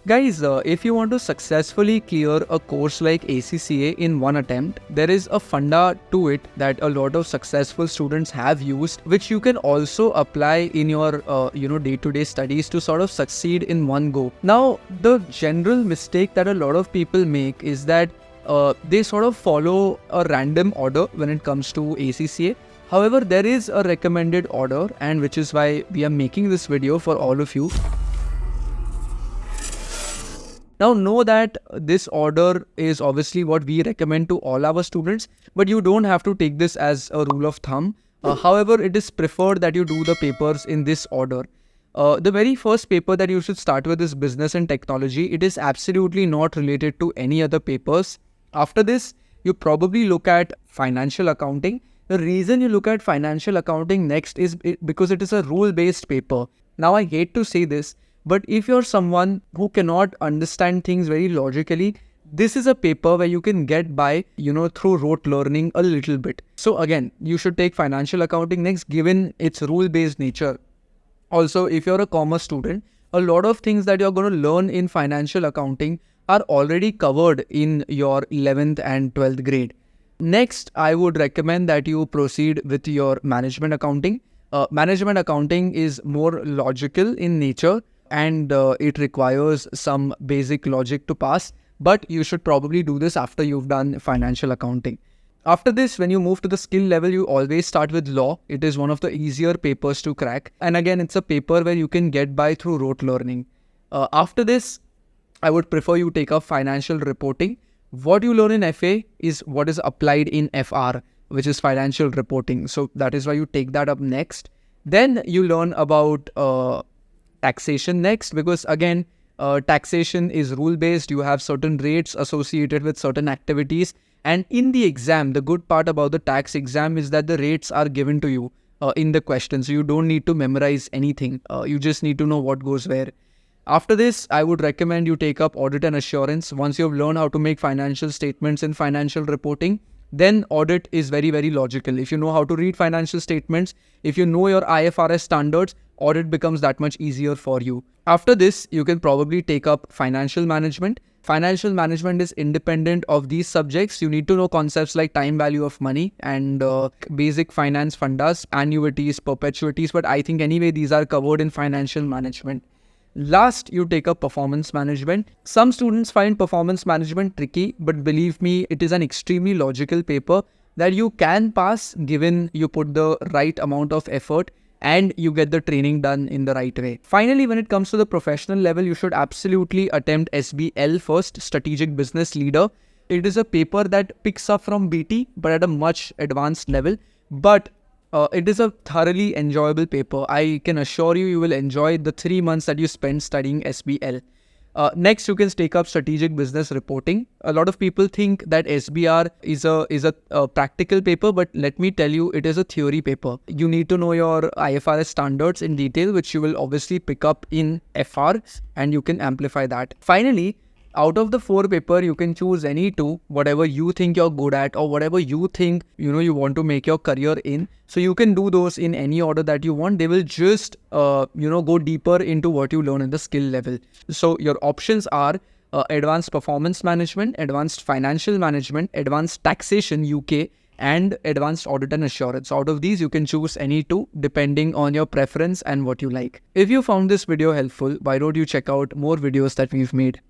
Guys, if you want to successfully clear a course like ACCA in one attempt, there is a funda to it that a lot of successful students have used, which you can also apply in your day-to-day studies to sort of succeed in one go. Now, the general mistake that a lot of people make is that they sort of follow a random order when it comes to ACCA. However, there is a recommended order, and which is why we are making this video for all of you. Now know that this order is obviously what we recommend to all our students, but you don't have to take this as a rule of thumb. However, it is preferred that you do the papers in this order. The very first paper that you should start with is business and technology. It is absolutely not related to any other papers. After this, you probably look at financial accounting. The reason you look at financial accounting next is because it is a rule-based paper. Now, I hate to say this, but if you're someone who cannot understand things very logically, this is a paper where you can get by, through rote learning a little bit. So again, you should take financial accounting next, given its rule-based nature. Also, if you're a commerce student, a lot of things that you're going to learn in financial accounting are already covered in your 11th and 12th grade. Next, I would recommend that you proceed with your management accounting. Management accounting is more logical in nature, and it requires some basic logic to pass, but you should probably do this after you've done financial accounting. After this, when you move to the skill level, you always start with law. It is one of the easier papers to crack, and again, it's a paper where you can get by through rote learning. After this, I would prefer you take up financial reporting. What you learn in FA is what is applied in FR, which is financial reporting. So that is why you take that up next. Then you learn about taxation next, because again, taxation is rule-based. You have certain rates associated with certain activities. And in the exam, the good part about the tax exam is that the rates are given to you in the question. So you don't need to memorize anything. You just need to know what goes where. After this, I would recommend you take up audit and assurance. Once you've learned how to make financial statements and financial reporting, then audit is very, very logical. If you know how to read financial statements, if you know your IFRS standards, audit becomes that much easier for you. After this, you can probably take up financial management. Financial management is independent of these subjects. You need to know concepts like time value of money and basic finance fundas, annuities, perpetuities. But I think anyway, these are covered in financial management. Last, you take up performance management. Some students find performance management tricky, but believe me, it is an extremely logical paper that you can pass given you put the right amount of effort and you get the training done in the right way. Finally, when it comes to the professional level, you should absolutely attempt SBL first, Strategic Business Leader. It is a paper that picks up from BT, but at a much advanced level. But it is a thoroughly enjoyable paper. I can assure you, you will enjoy the 3 months that you spend studying SBL. Next, you can take up strategic business reporting. A lot of people think that SBR is a practical paper, but let me tell you, it is a theory paper. You need to know your IFRS standards in detail, which you will obviously pick up in FR, and you can amplify that. Finally, out of the 4 papers, you can choose any 2, whatever you think you're good at or whatever you think, you want to make your career in. So you can do those in any order that you want. They will just, go deeper into what you learn in the skill level. So your options are advanced performance management, advanced financial management, advanced taxation UK, and advanced audit and assurance. Out of these, you can choose any 2 depending on your preference and what you like. If you found this video helpful, why don't you check out more videos that we've made.